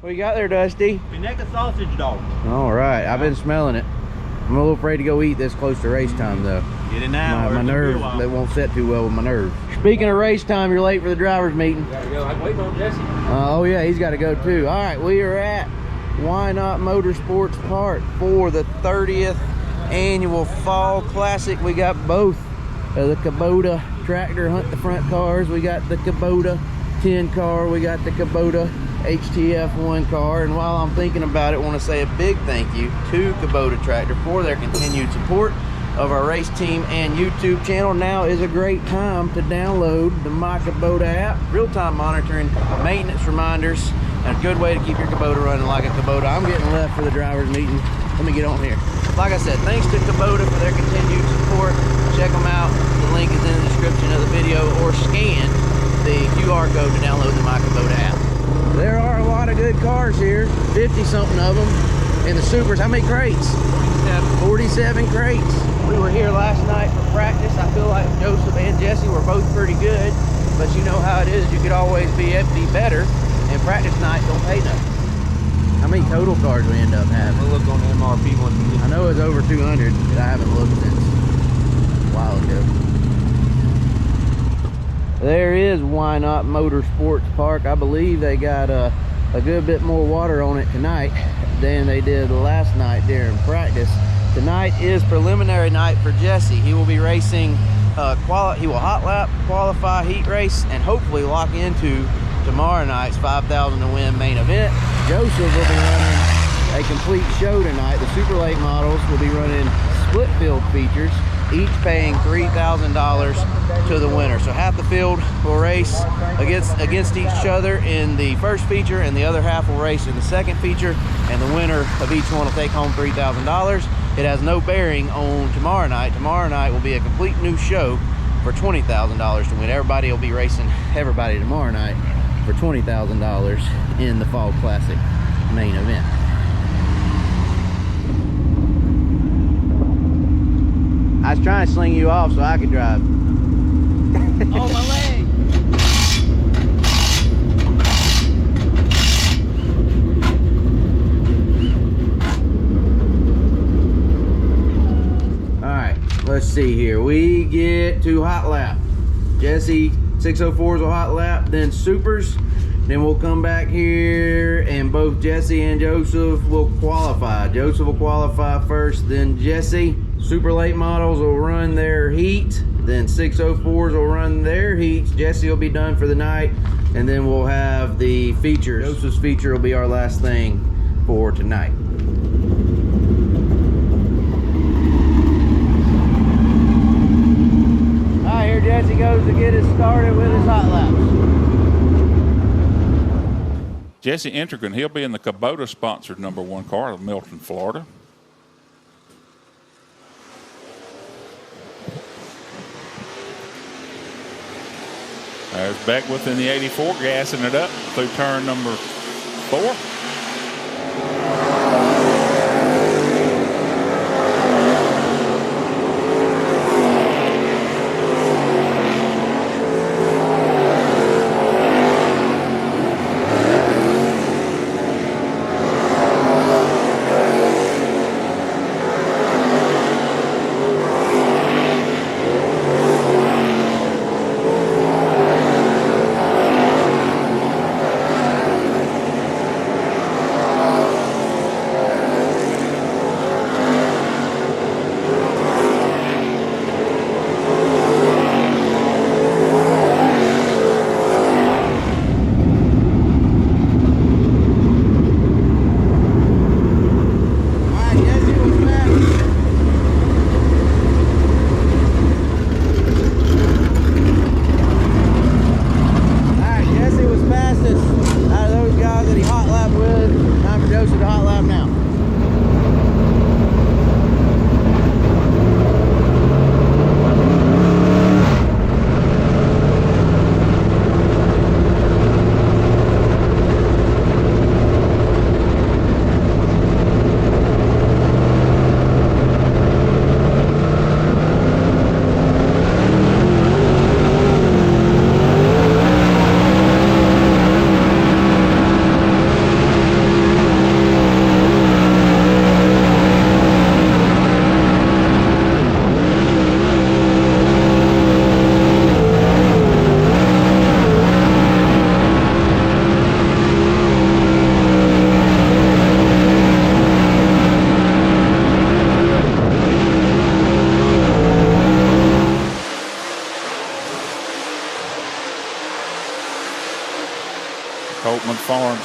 What you got there, Dusty? Neck of sausage dog. All right, I've been smelling it. I'm a little afraid to go eat this close to race time, though. Get it now. My nerves, they won't set too well with my nerves. Speaking of race time, you're late for the drivers' meeting. Gotta go. I'm waiting on Jesse. Oh yeah, he's got to go too. All right, we are at Whynot Motorsports Park for the 30th annual Fall Classic. We got both the Kubota tractor hunt the front cars. We got the Kubota 10 car. We got the Kubota HTF 1 car. And while I'm thinking about it, I want to say a big thank you to Kubota Tractor for their continued support of our race team and YouTube channel. Now is a great time to download the My Kubota app. Real-time monitoring, maintenance reminders, and a good way to keep your Kubota running like a Kubota. I'm getting left for the drivers meeting. Let me get on here. Like I said, thanks to Kubota for their continued support. Check them out. The link is in the description of the video, or scan the QR code to download the My Kubota app. There are a lot of good cars here, 50-something of them. And the Supers, how many crates? 47 crates. We were here last night for practice. I feel like Joseph and Jesse were both pretty good, but you know how it is. You could always be better, and practice night don't pay nothing. How many total cars we end up having? We'll look on the MRP once we get. I know it's over 200, but I haven't looked since a while ago. There is Whynot Motorsports Park. I believe they got a good bit more water on it tonight than they did last night during practice. Tonight is preliminary night for Jesse. He will be racing, he will hot lap, qualify, heat race, and hopefully lock into tomorrow night's 5,000 to win main event. Joseph will be running a complete show tonight. The super late models will be running split field features, each paying $3,000 to the winner. So half the field will race against each other in the first feature, and the other half will race in the second feature, and the winner of each one will take home $3,000. It has no bearing on tomorrow night. Tomorrow night will be a complete new show for $20,000 to win. Everybody will be racing everybody tomorrow night for $20,000 in the Fall Classic main event. I was trying to sling you off so I could drive. Oh, my leg! Alright, let's see here. We get to hot lap. Jesse, 604s will hot lap, then supers. Then we'll come back here and both Jesse and Joseph will qualify. Joseph will qualify first, then Jesse. Super late models will run their heat, then 604s will run their heats. Jesse will be done for the night, and then we'll have the features. Joseph's feature will be our last thing for tonight. All right, here Jesse goes to get us started with his hot laps. Jesse Intrigan, he'll be in the Kubota sponsored #1 car of Milton, Florida. There's Beckwith in the 84, gassing it up through turn number 4.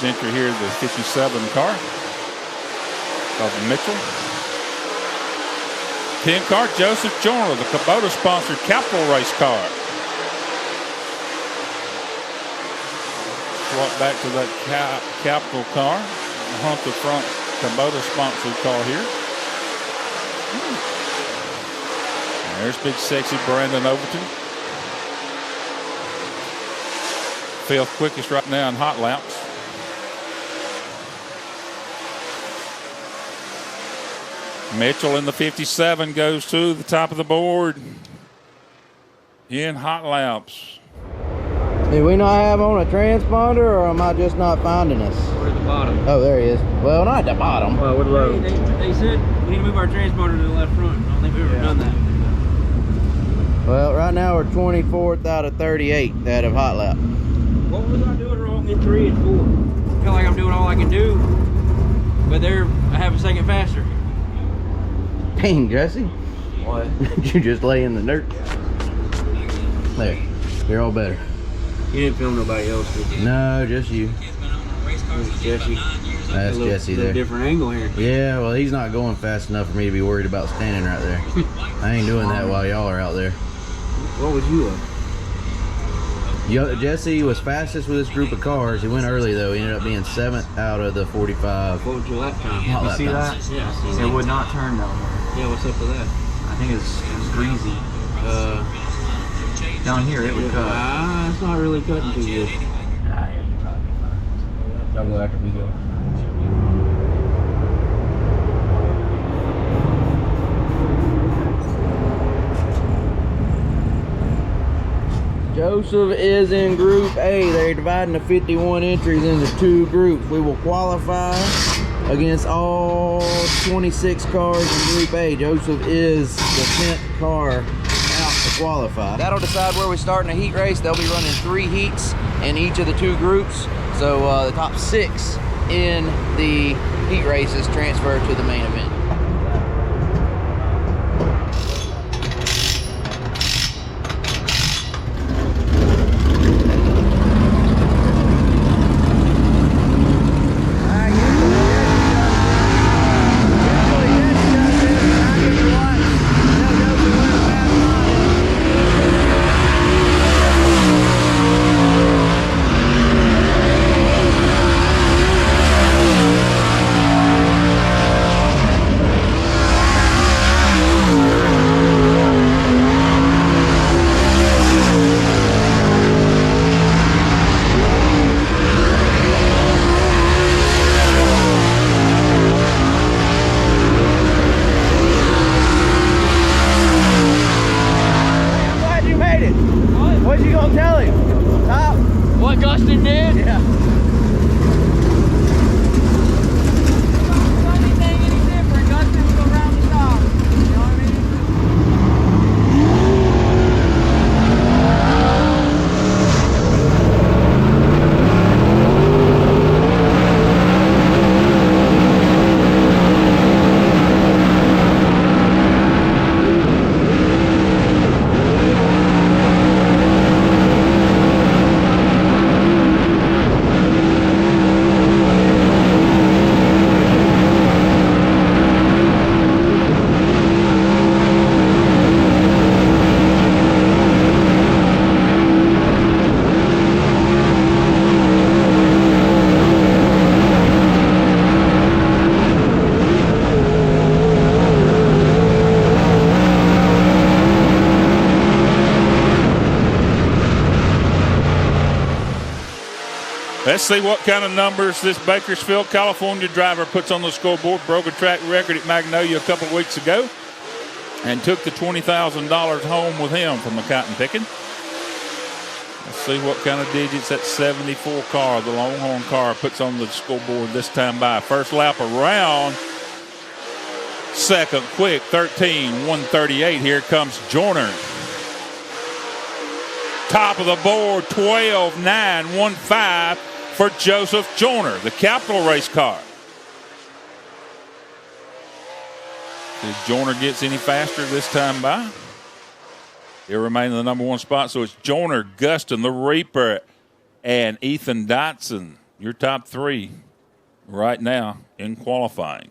first entry here, the 57 car of Mitchell. 10 car, Joseph Joyner, the Kubota-sponsored Capital Race car. Swap back to that Capital car. Hunt the front Kubota-sponsored car here. And there's big, sexy Brandon Overton. 5th quickest right now in hot laps. Mitchell in the 57 goes to the top of the board in hot laps. Did we not have on a transponder, or am I just not finding us? We're at the bottom. Oh, there he is. Well, not at the bottom. Well, we're low. They said we need to move our transponder to the left front. I don't think we've ever done that. Well, right now we're 24th out of 38 out of hot lap. What was I doing wrong in 3 and 4? I feel like I'm doing all I can do, but they're a half a second faster. Dang, Jesse. What? You just lay in the dirt. There. You're all better. You didn't film nobody else, did you? No, just you. There's Jesse. That's Jesse there. Different angle here. Yeah, well, he's not going fast enough for me to be worried about standing right there. I ain't doing that while y'all are out there. What was you up? Jesse was fastest with this group of cars. He went early, though. He ended up being 7th out of the 45. What was your lap time? Not You lap see times. that? Yeah, I seen It that. would not turn down there. Yeah, what's up with that? I think it was greasy. Down here it would cut. It's not really cutting too good. I'll go after we go. Joseph is in Group A. They're dividing the 51 entries into 2 groups. We will qualify against all 26 cars in Group A. Joseph is the 10th car out to qualify. That'll decide where we start in a heat race. They'll be running 3 heats in each of the 2 groups. So the top 6 in the heat races transfer to the main event. What Gustin did? Yeah. Anything any different, Gustin will go around the stop. You know what I mean? Let's see what kind of numbers this Bakersfield, California driver puts on the scoreboard. Broke a track record at Magnolia a couple of weeks ago and took the $20,000 home with him from the cotton picking. Let's see what kind of digits that 74 car, the Longhorn car, puts on the scoreboard this time by. First lap around. Second quick, 13:138. Here comes Joyner. Top of the board, 12:915 for Joseph Joyner, the Capital Race car. If Joyner gets any faster this time by, he'll remain in the number 1 spot. So it's Joyner, Gustin, the Reaper, and Ethan Dotson your top 3 right now in qualifying.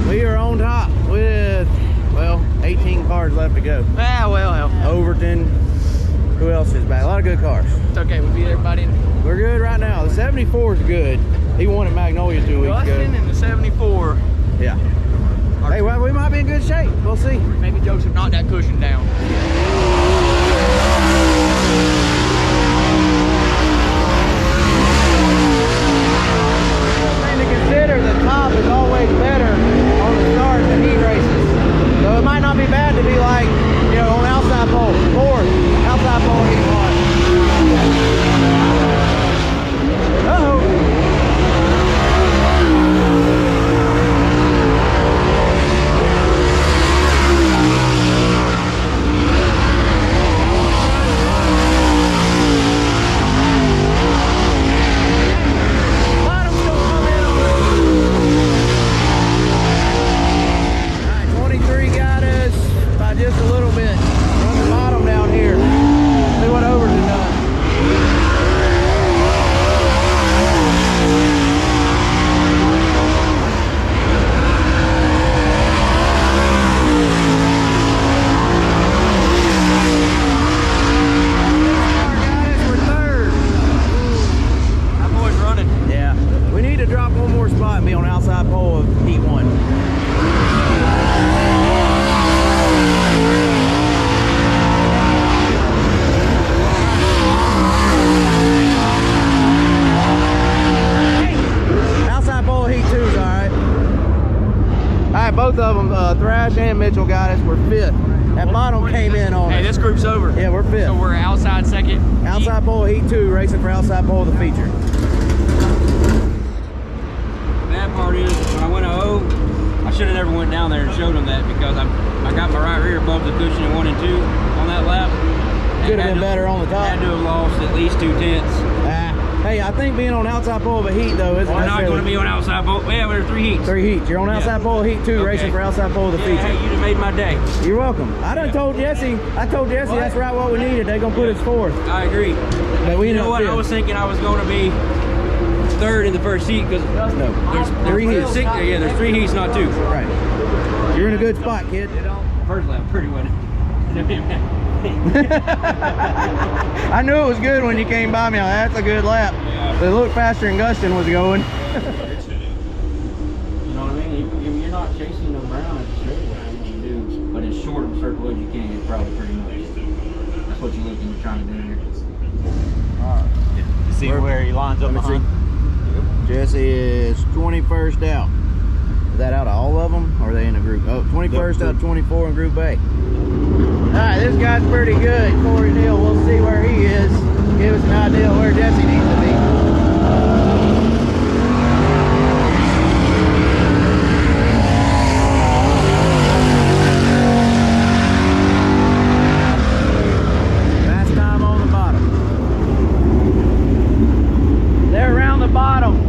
We are on top with, well, 18 cars left to go. Well. Overton. Who else is back? A lot of good cars. It's okay. We beat everybody. We're good right now. The 74 is good. He won at Magnolia 2 weeks ago. Austin and the 74. Yeah. Hey, well, we might be in good shape. We'll see. Maybe Joseph knocked that cushion down. To consider, the top is always better on the starts than heat races. So it might not be bad to be like, you know, on outside pole, 4th, outside pole heat 1. Uh-oh. Just a little bit. Run the bottom down here. See what Overton done. We're 3rd. That boy's running. Yeah. We need to drop one more spot and be on outside pole of heat 1. Both of them, Thrash and Mitchell got us. We're 5th. That bottom came in on us. Hey, this group's over. Yeah, we're 5th. So we're outside 2nd. Outside pole heat 2, racing for outside pole of the feature. Bad part is, when I went to O, I should have never went down there and showed them that because I got my right rear above the cushion in 1 and 2 on that lap. Could have been better on the top. Had to have lost at least 2/10. Hey, I think being on outside pole of a heat though isn't We're not going to be on outside pole. Yeah, we're 3 heats. 3 heats. You're on outside pole of heat 2, racing for outside pole of the feature. Hey, you done made my day. You're welcome. I told Jesse that's right what we needed. They're gonna put us 4th. I agree. But we You know what? I was thinking I was going to be 3rd in the first heat because there's 3 heats. there's 3 heats, not 2. Right. You're in a good spot, kid. First lap, pretty well. I knew it was good when you came by me. That's a good lap. Yeah. It looked faster than Gustin was going. You know what I mean? You're not chasing them around at the straightaway. You do, but as short of a circle as you can, it's probably pretty much. That's what you're looking at trying to do here. You see where he lines up behind? Jesse is 21st out. Is that out of all of them? Or are they in a group? Oh, 21st out of 24 in Group A. Alright, this guy's pretty good. Corey Neal, we'll see where he is. Give us an idea where Jesse needs to be. Last time on the bottom. They're around the bottom.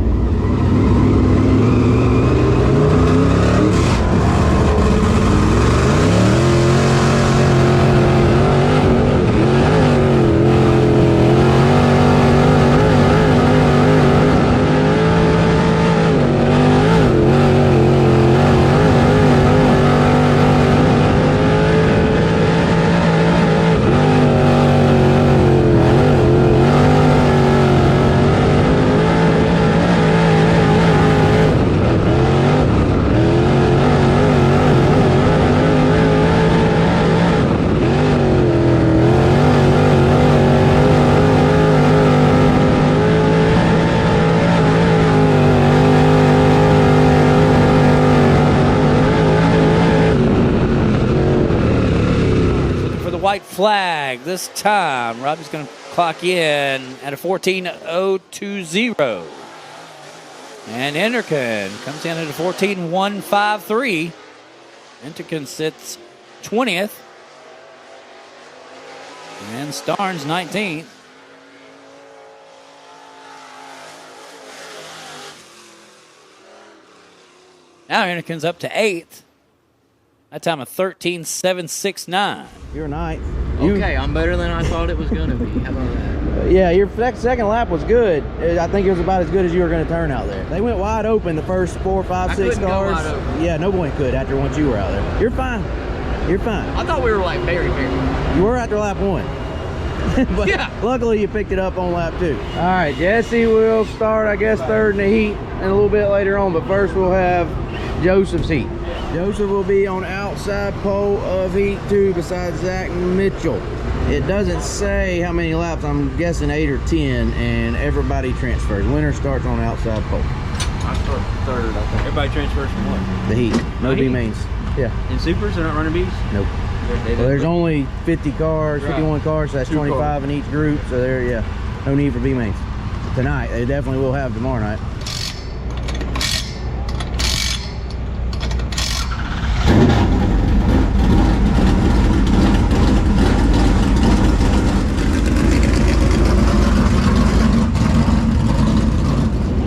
White flag this time. Robbie's going to clock in at a 14.020. And Enterkin comes in at a 14.153. Enterkin sits 20th. And Starnes 19th. Now Anakin's up to 8th. That time of 13.769. You're ninth. Okay, I'm better than I thought it was going to be. How about that? Yeah, your second lap was good. I think it was about as good as you were going to turn out there. They went wide open the first 4, 5, 6 couldn't go cars. wide open. Yeah, no one could after once you were out there. You're fine. You're fine. I thought we were like very. You were after lap 1. But Yeah. luckily you picked it up on lap 2. All right, Jesse will start, I guess, third in the heat and a little bit later on. But first we'll have Joseph's heat. Joseph will be on outside pole of heat 2 besides Zach Mitchell. It doesn't say how many laps. I'm guessing 8 or 10, and everybody transfers. Winner starts on outside pole. I start third, I think. Everybody transfers from what? The heat. No The B heat? mains. Yeah. In supers, they're not running Bs? Nope. Well, there's only 50 cars, 51 cars, so that's 25 in each group. So there, yeah, no need for B mains tonight. They definitely will have tomorrow night.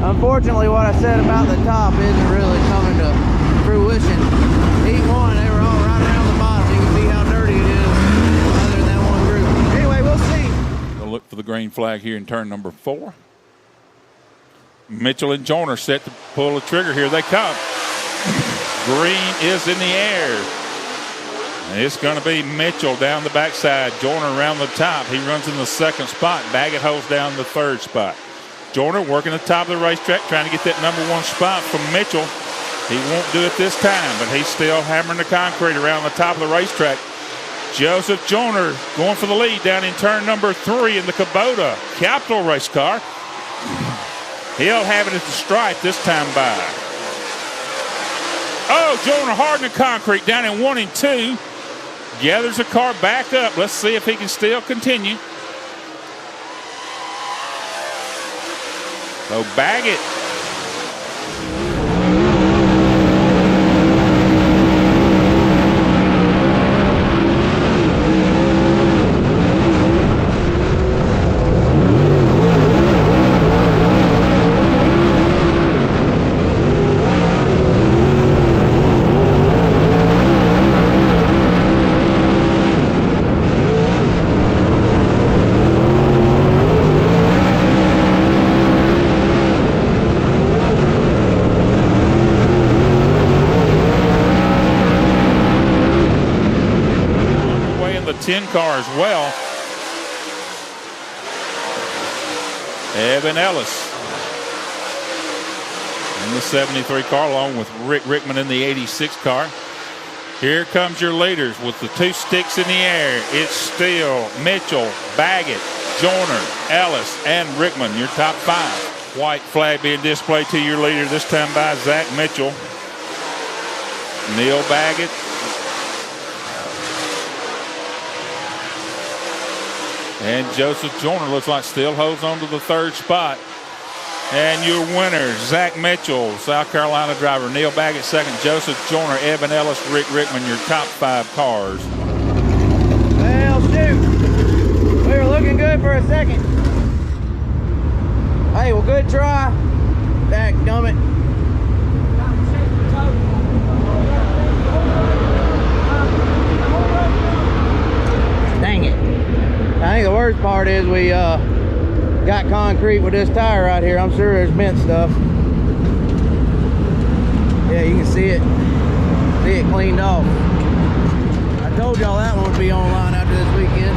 Unfortunately, what I said about the top isn't really coming to fruition. Heat 1, they were all right around the bottom. You can see how dirty it is other than that one group. Anyway, we'll see. We'll look for the green flag here in turn number 4. Mitchell and Joyner set to pull the trigger. Here they come. Green is in the air. And it's going to be Mitchell down the backside. Joyner around the top. He runs in the 2nd spot. Baggett holds down the 3rd spot. Joyner working the top of the racetrack, trying to get that number 1 spot from Mitchell. He won't do it this time, but he's still hammering the concrete around the top of the racetrack. Joseph Joyner going for the lead down in turn number 3 in the Kubota Capital race car. He'll have it at the stripe this time by. Oh, Joyner hard in the concrete down in 1 and 2. Gathers the car back up. Let's see if he can still continue. So Baggett. The 10 car as well. Evan Ellis in the 73 car along with Rick Rickman in the 86 car. Here comes your leaders with the 2 sticks in the air. It's still Mitchell, Baggett, Joyner, Ellis, and Rickman, your top 5. White flag being displayed to your leader, this time by Zach Mitchell. Neil Baggett. And Joseph Joyner looks like still holds on to the 3rd spot. And your winner, Zach Mitchell, South Carolina driver. Neil Baggett 2nd, Joseph Joyner, Evan Ellis, Rick Rickman, your top 5 cars. Well, shoot. We were looking good for a second. Hey, well, good try. Dadgummit. Dang it. I think the worst part is we got concrete with this tire right here. I'm sure there's bent stuff. Yeah, you can see it cleaned off. I told y'all that one would be online after this weekend.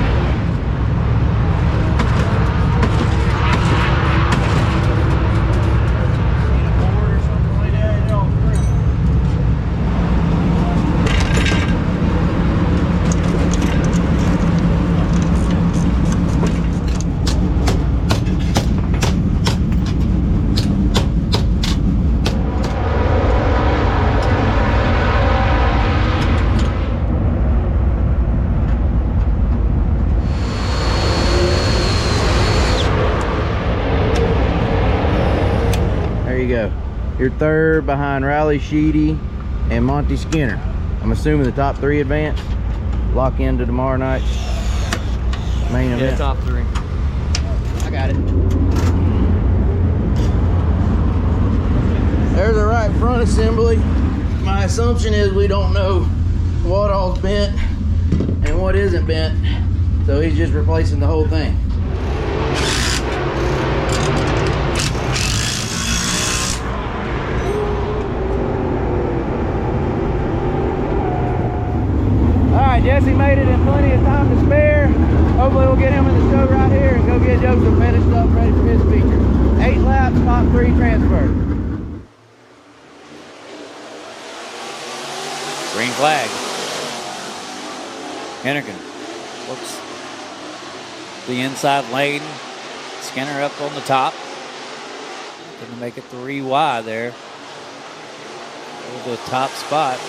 Go. You're 3rd behind Riley Sheedy and Monty Skinner. I'm assuming the top 3 advance. Lock into tomorrow night's main event. Yeah, top 3. I got it. There's the right front assembly. my assumption is we don't know what all's bent and what isn't bent. So he's just replacing the whole thing. Jesse made it in plenty of time to spare. Hopefully we'll get him in the show right here and go get Joseph finished up, ready for his feature. 8 laps, top 3 transfer. Green flag. Hennigan looks the inside lane. Skinner up on the top. Gonna make it 3 wide there. Over the top spot.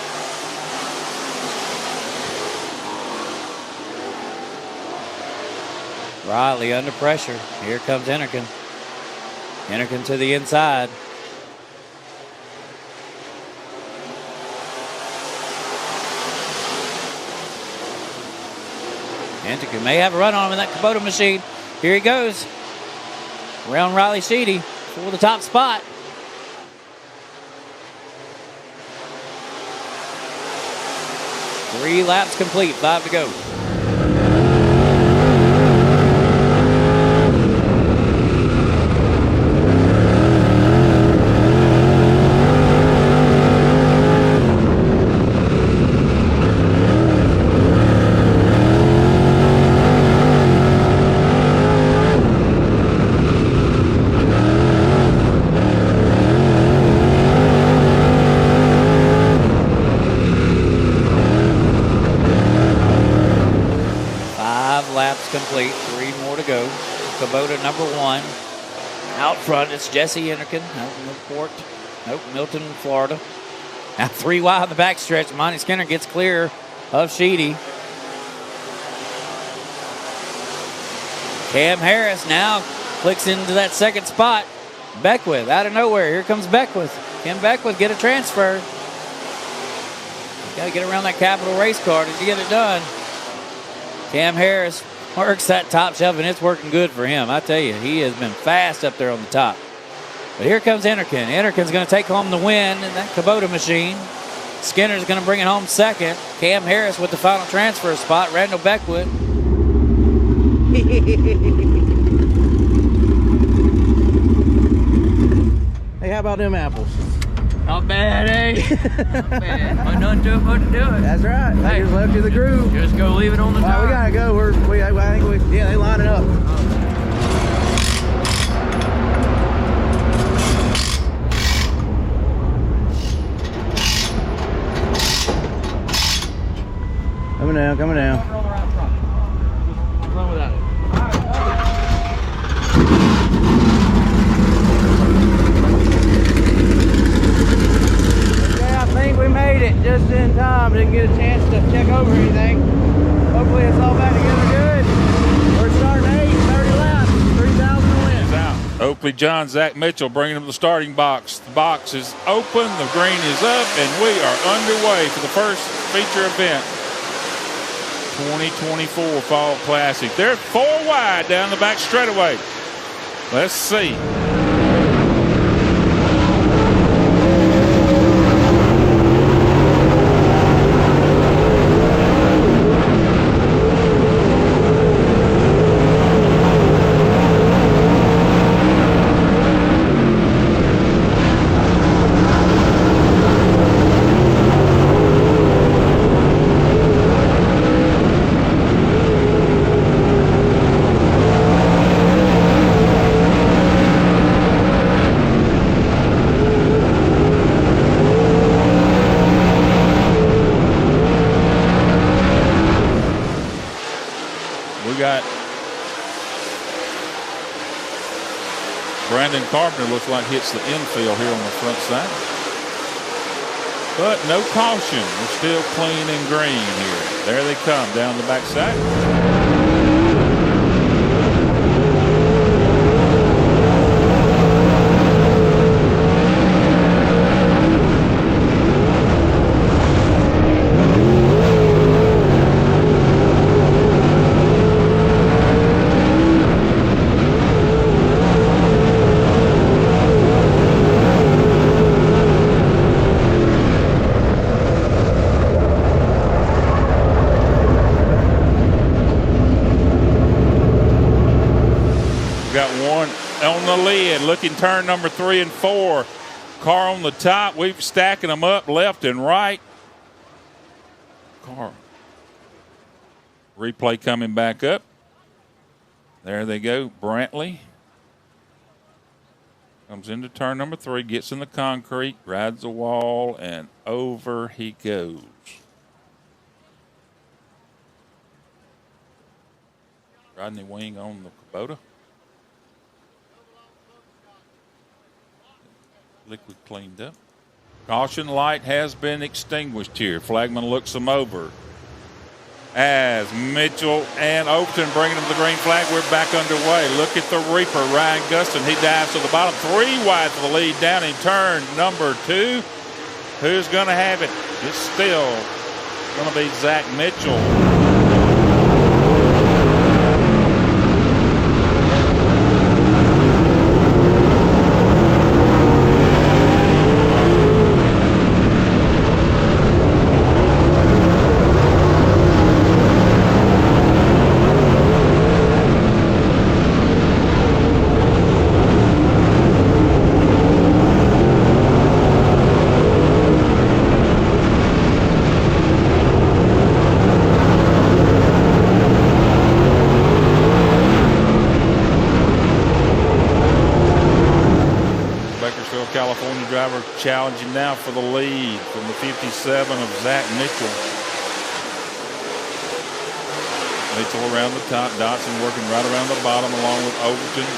Riley under pressure. Here comes Hennigan. Hennigan to the inside. Hennigan may have a run on him in that Kubota machine. Here he goes. Around Riley Sheedy for the top spot. Three laps complete, 5 to go. Complete, 3 more to go. Kubota number 1. Out front, it's Jesse Hennigan out in Newport. Nope, Milton, Florida. Now 3 wide on the backstretch. Monty Skinner gets clear of Sheedy. Cam Harris now clicks into that second spot. Beckwith out of nowhere. Here comes Beckwith. Can Beckwith get a transfer? Got to get around that Capital race car to get it done. Cam Harris works that top shelf, and it's working good for him. I tell you, he has been fast up there on the top. But here comes Hennigan. Hennigan's going to take home the win in that Kubota machine. Skinner's going to bring it home second. Cam Harris with the final transfer spot. Randall Beckwith. Hey, how about them apples? Not bad, eh? Not bad. I done took what to do it. That's right. They Hey. just left you the groove. Just go leave it on the Well, top. we gotta go. I think we, yeah, they line it up. Coming down, coming down. Roll right front. Run without it. Yeah, I think we made it just in time. Didn't get a chance to check over anything. Hopefully it's all back together good. We're starting 8, 30 laps, 3,000 to win. Is out. Oakley John, Zach Mitchell bringing him to the starting box. The box is open, the green is up, and we are underway for the first feature event. 2024 Fall Classic. They're 4 wide down the back straightaway. Let's see. Brandon Carpenter looks like hits the infield here on the front side. But no caution. We're still clean and green here. There they come down the backside. lid. Looking turn number 3 and 4. Car on the top. We've stacking them up left and right. Car. Replay coming back up. There they go. Brantley comes into turn number 3, gets in the concrete, rides the wall, and over he goes. Rodney Wing on the Kubota. Liquid cleaned up. Caution light has been extinguished here. Flagman looks them over. As Mitchell and Overton bringing them to the green flag, we're back underway. Look at the Reaper, Ryan Gustin. He dives to the bottom. 3 wide for the lead down in turn number 2. Who's going to have it? It's still going to be Zach Mitchell. California driver challenging now for the lead from the 57 of Zach Mitchell. Mitchell around the top, Dotson working right around the bottom along with Overton,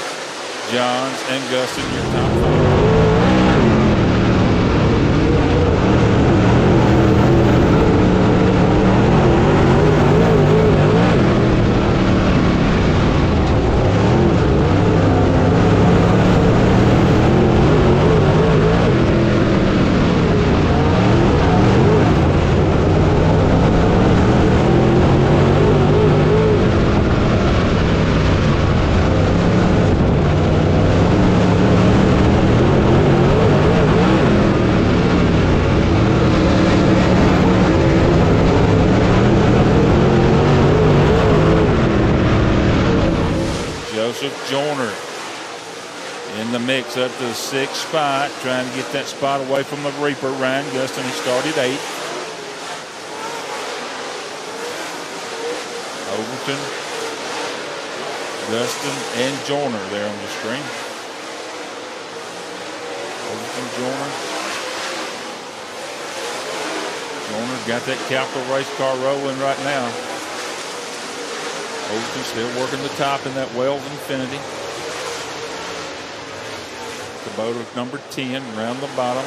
Johns, and Gustin, your top 4. Up to the 6th spot, trying to get that spot away from the Reaper. Ryan Gustin, he started 8th. Overton, Gustin, and Joyner there on the screen. Overton, Joyner. Joyner got that capital race car rolling right now. Overton still working the top in that Wells Infinity. Kubota number 10 around the bottom.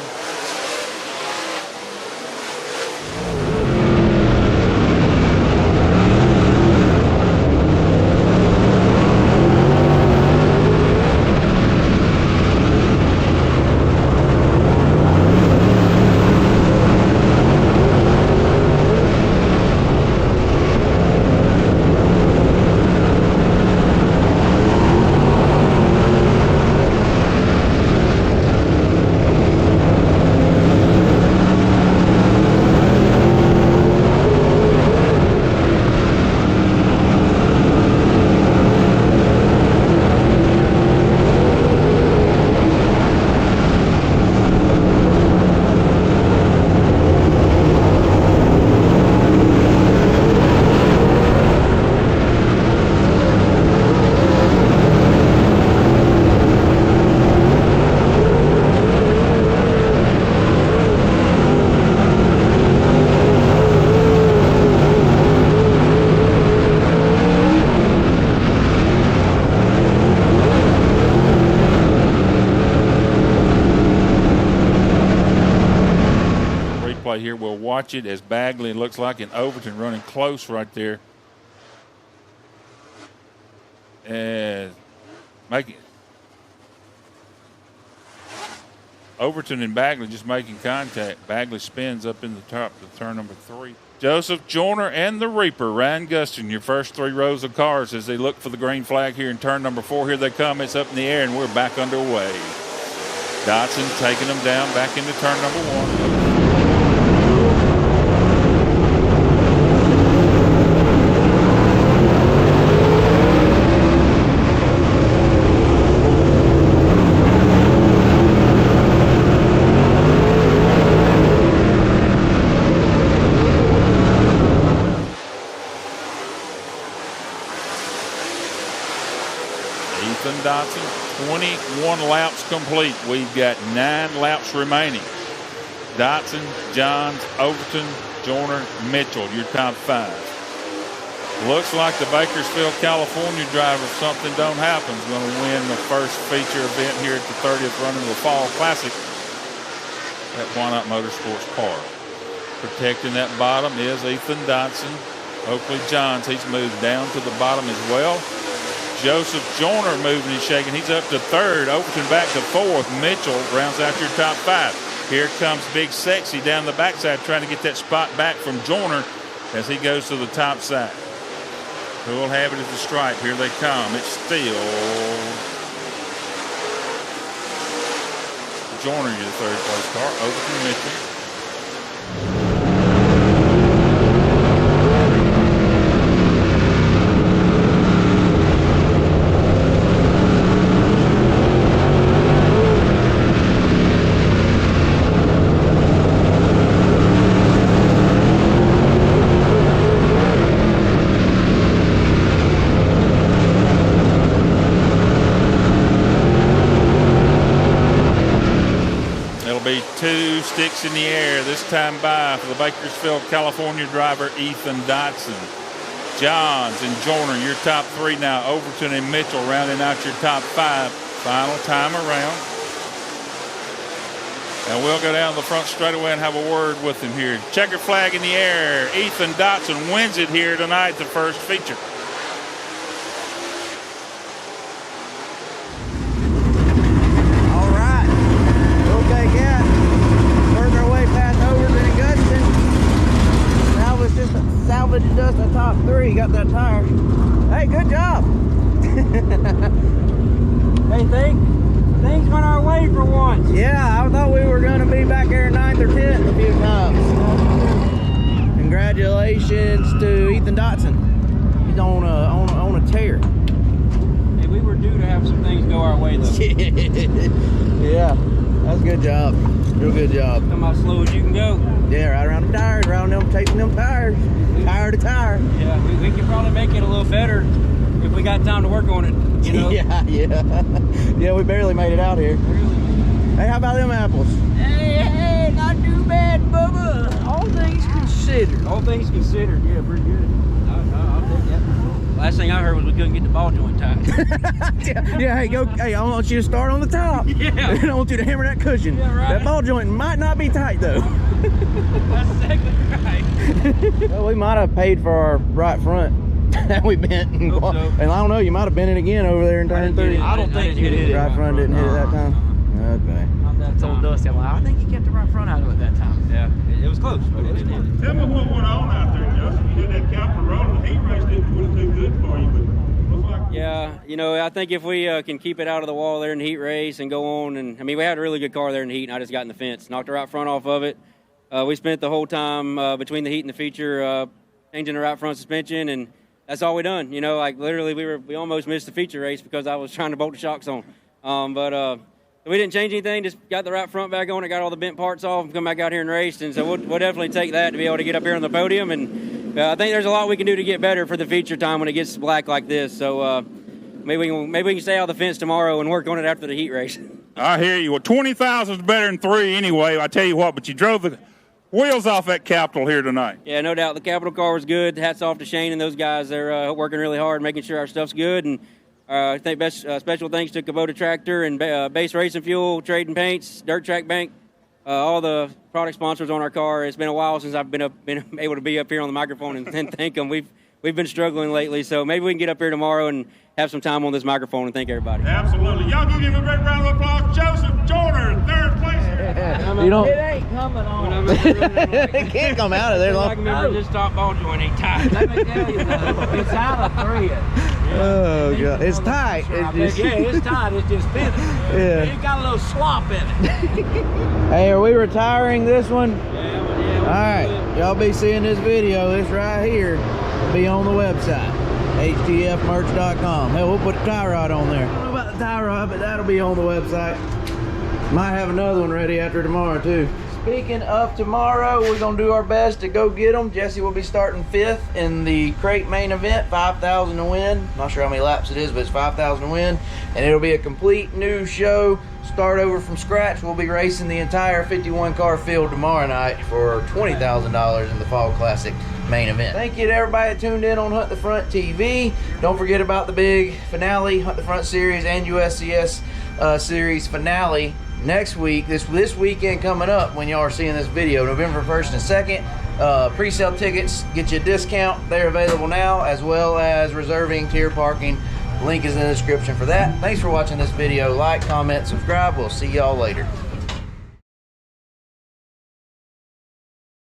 Here we'll watch it as Bagley looks like an Overton running close right there, and making Overton and Bagley just making contact. Bagley spins up in the top to turn number 3. Joseph Joyner and the Reaper, Ryan Gustin, your first 3 rows of cars as they look for the green flag here in turn number 4. Here they come. It's up in the air, and we're back underway. Dotson taking them down back into turn number 1. Dotson. 21 laps complete. We've got 9 laps remaining. Dotson, Johns, Overton, Joyner, Mitchell, your top 5. Looks like the Bakersfield, California driver, if something don't happen, is going to win the first feature event here at the 30th running of the Fall Classic at Whynot Motorsports Park. Protecting that bottom is Ethan Dotson. Oakley Johns, he's moved down to the bottom as well. Joseph Joyner moving and shaking. He's up to 3rd. Overton back to 4th. Mitchell rounds out your top 5. Here comes Big Sexy down the backside trying to get that spot back from Joyner as he goes to the top side. Who'll have it at the stripe? Here they come. It's still Joyner, your 3rd place car. Overton, Mitchell. Be 2 sticks in the air this time by for the Bakersfield, California driver Ethan Dotson. Johns and Joyner, your top 3 now. Overton and Mitchell rounding out your top 5. Final time around. And we'll go down the front straightaway and have a word with him here. Checker flag in the air. Ethan Dotson wins it here tonight, the first feature. Just the top 3, got that tire. Hey, good job. Hey, things went our way for once. Yeah, I thought we were going to be back there 9th or 10th a few times. Congratulations to Ethan Dotson. He's on a tear. Hey, we were due to have some things go our way though. Yeah, that's a good job. Real good job. Come out slow as you can go. Yeah, right around the tires, around them, taping them tires. Tire to tire. Yeah, we could probably make it a little better if we got time to work on it, you know? Yeah. Yeah, we barely made it out here. Hey, how about them apples? Hey, not too bad, Bubba. All things considered. All things considered, yeah, pretty good. I'll take that. Last thing I heard was we couldn't get the ball joint tight. Yeah, hey, I want you to start on the top. Yeah. I want you to hammer that cushion. Yeah, right. That ball joint might not be tight, though. That's exactly right. Well, we might have paid for our right front that we bent. And Hope so. I don't know, you might have bent it again over there in turn 3. I don't think you hit it. Right front didn't hit it that time? Okay. I told Dusty, I'm like, I think you kept the right front out of it that time. Yeah, it was close, but it didn't hit it. Tell me what went on out there, Justin. You did that Capitol Road. The heat race didn't do too good for you, but looks like. Yeah, you know, I think if we can keep it out of the wall there in the heat race and go on, and I mean, we had a really good car there in the heat, and I just got in the fence, knocked the right front off of it. We spent the whole time between the heat and the feature changing the right front suspension, and that's all we done. You know, like literally we almost missed the feature race because I was trying to bolt the shocks on. But we didn't change anything, just got the right front back on it, got all the bent parts off, and come back out here and raced. And so we'll definitely take that to be able to get up here on the podium. And I think there's a lot we can do to get better for the feature time when it gets black like this. So maybe we can stay out of the fence tomorrow and work on it after the heat race. I hear you. Well, 20,000 is better than 3 anyway. I tell you what, but you drove the wheels off that Capitol here tonight. Yeah, no doubt. The Capitol car was good. Hats off to Shane and those guys. They're working really hard, making sure our stuff's good. And I think special thanks to Kubota Tractor and Base Racing Fuel, Trading Paints, Dirt Track Bank, all the product sponsors on our car. It's been a while since I've been able to be up here on the microphone and thank them. We've been struggling lately, so maybe we can get up here tomorrow and have some time on this microphone and thank everybody. Absolutely. Y'all give him a great round of applause. Joseph Joyner, 3rd place. You don't. It ain't coming on. It can't come out of there. I remember this top ball joint ain't tight. Let me tell you, though, it's out of 3. Oh god, it's tight. It's just, Yeah, it's tight. It's just spinning. Yeah. It got a little slop in it. Hey, are we retiring this one? Yeah. All right, y'all be seeing this video. This right here will be on the website, HTFmerch.com. Hell, we'll put a tie rod on there. I don't know about the tie rod, but that'll be on the website. Might have another one ready after tomorrow too. Speaking of tomorrow, we're going to do our best to go get them. Jesse will be starting 5th in the crate main event, 5,000 to win. Not sure how many laps it is, but it's 5,000 to win. And it'll be a complete new show. Start over from scratch. We'll be racing the entire 51 car field tomorrow night for $20,000 in the Fall Classic main event. Thank you to everybody that tuned in on Hunt the Front TV. Don't forget about the big finale, Hunt the Front Series and USCS Series Finale next week. This weekend coming up when y'all are seeing this video, November 1st and 2nd. Pre-sale tickets get you a discount. They're available now, as well as reserving tier parking. Link is in the description for that. Thanks for watching this video. Like, comment, subscribe. We'll see y'all later.